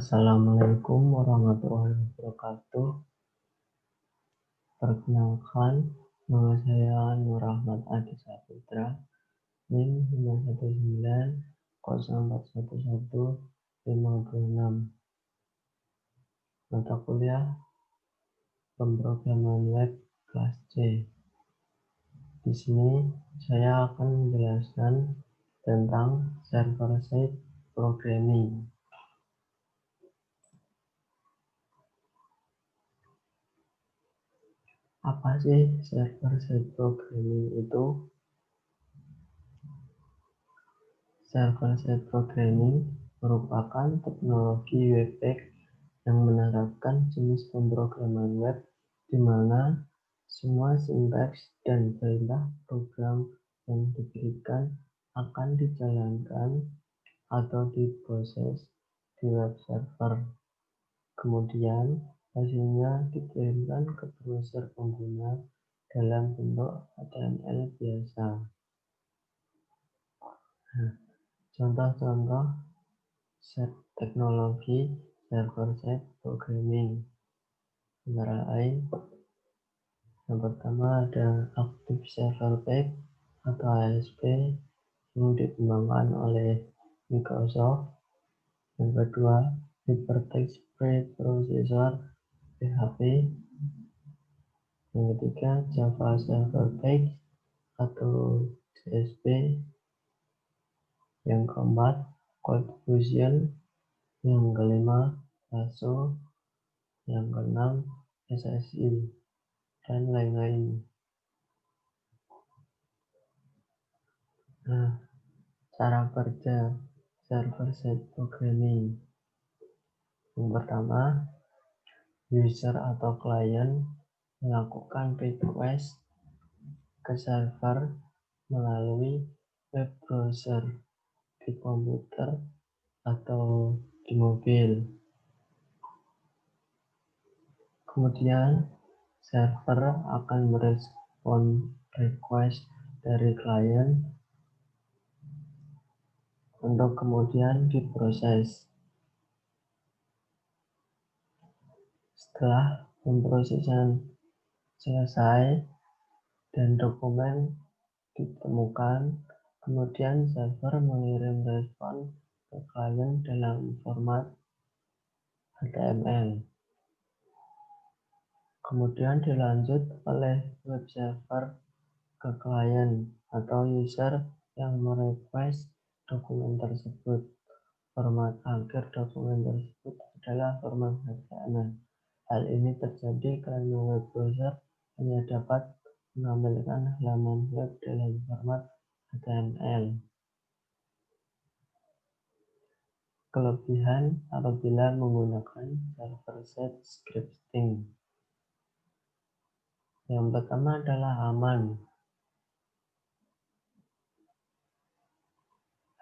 Assalamualaikum warahmatullahi wabarakatuh. Perkenalkan, nama saya Nur Ahmad Adi Saputra, NIM 519041156. Mata kuliah Pemrograman Web kelas C. Di sini saya akan menjelaskan tentang server-side programming. Apa sih server-side programming itu? Server-side programming merupakan teknologi web yang menerapkan jenis pemrograman web di mana semua sintaks dan perintah program yang diberikan akan dijalankan atau diproses di web server. Kemudian hasilnya dikirimkan ke browser pengguna dalam bentuk HTML biasa. Contoh-contoh teknologi server-side programming antara lain, yang pertama ada Active Server Page atau ASP yang dikembangkan oleh Microsoft. Yang kedua, Hypertext Preprocessor PHP. Yang ketiga, Java Server Page atau JSP. Yang keempat, ColdFusion. Yang kelima, Lasso. Yang keenam, SSI, dan lain-lain. Nah, cara kerja server-side programming. Yang pertama, user atau klien melakukan request ke server melalui web browser di komputer atau di mobil. Kemudian server akan merespon request dari klien untuk kemudian diproses. Setelah pemrosesan selesai dan dokumen ditemukan, kemudian server mengirim respon ke klien dalam format HTML. Kemudian dilanjut oleh web server ke klien atau user yang merequest dokumen tersebut. Format akhir dokumen tersebut adalah format HTML. Hal ini terjadi karena web browser hanya dapat menampilkan halaman web dalam format HTML. Kelebihan apabila menggunakan server-side scripting. Yang pertama adalah aman.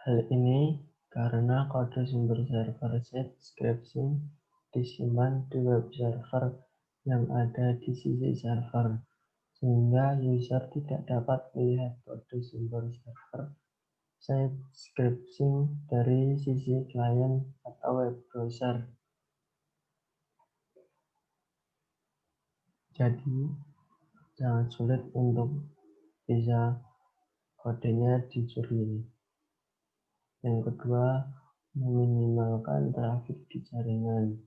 Hal ini karena kode sumber server-side scripting disimpan di web server yang ada di sisi server, sehingga user tidak dapat melihat kode sumber server-side scripting dari sisi klien atau web browser. Jadi, sangat sulit untuk bisa kodenya dicuri. Yang kedua, meminimalkan trafik di jaringan.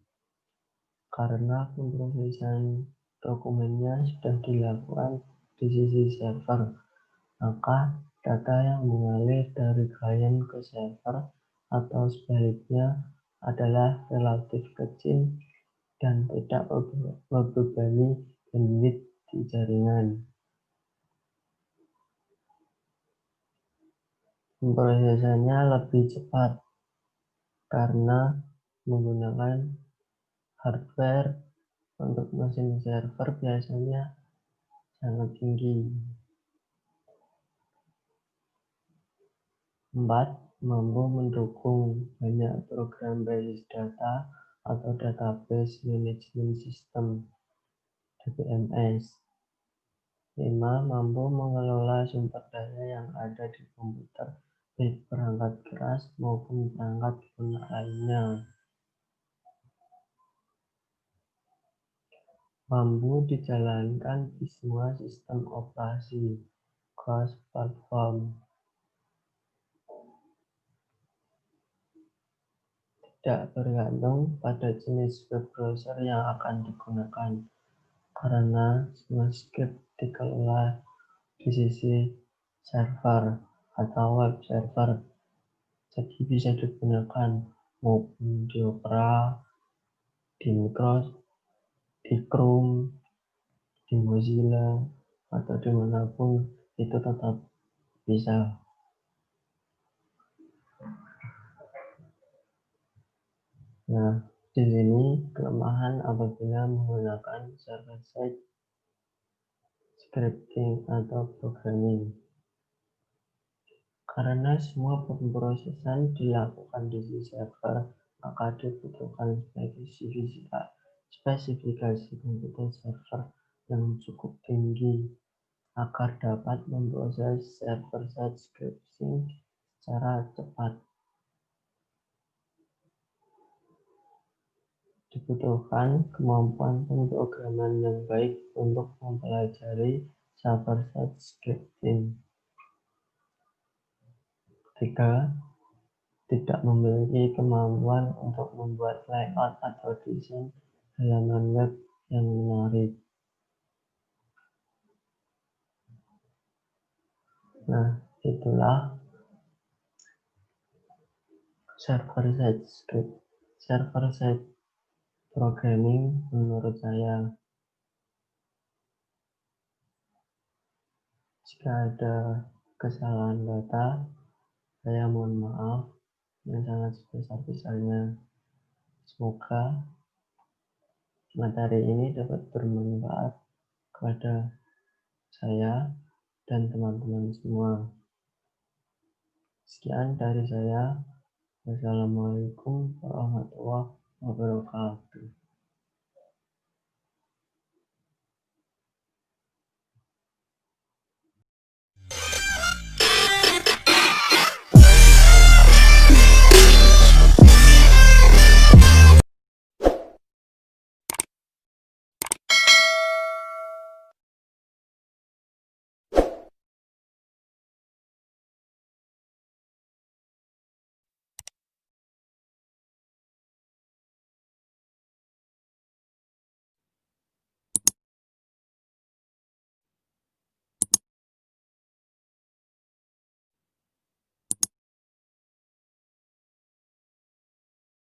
Karena pemrosesan dokumennya sudah dilakukan di sisi server, maka data yang mengalir dari klien ke server atau sebaliknya adalah relatif kecil dan tidak membebani bandwidth di jaringan. Pemrosesannya lebih cepat karena menggunakan hardware untuk mesin server biasanya sangat tinggi. 4. Mampu mendukung banyak program basis data atau database management system (DBMS). 5. Mampu mengelola sumber daya yang ada di komputer, baik perangkat keras maupun perangkat lunak lainnya. mampu dijalankan di semua sistem operasi cross-platform. Tidak bergantung pada jenis web browser yang akan digunakan, karena semua script dikelola di sisi server atau web server, jadi bisa digunakan maupun di Opera, di Microsoft, di Chrome, di Mozilla, atau dimanapun itu tetap bisa. Nah, di sini kelemahan apabila menggunakan server-side scripting atau programming. Karena semua pemrosesan dilakukan di server, maka dibutuhkan spesifikasi komputer server yang cukup tinggi agar dapat memproses server-side scripting secara cepat. Dibutuhkan kemampuan pemrograman yang baik untuk mempelajari server-side scripting. 3. Tidak memiliki kemampuan untuk membuat layout atau desain halaman web yang menarik. Nah, itulah server-side script, server-side programming menurut saya. Jika ada kesalahan data, saya mohon maaf yang sangat sebesar-besarnya. Semoga materi ini dapat bermanfaat kepada saya dan teman-teman semua. Sekian dari saya. Wassalamualaikum warahmatullahi wabarakatuh.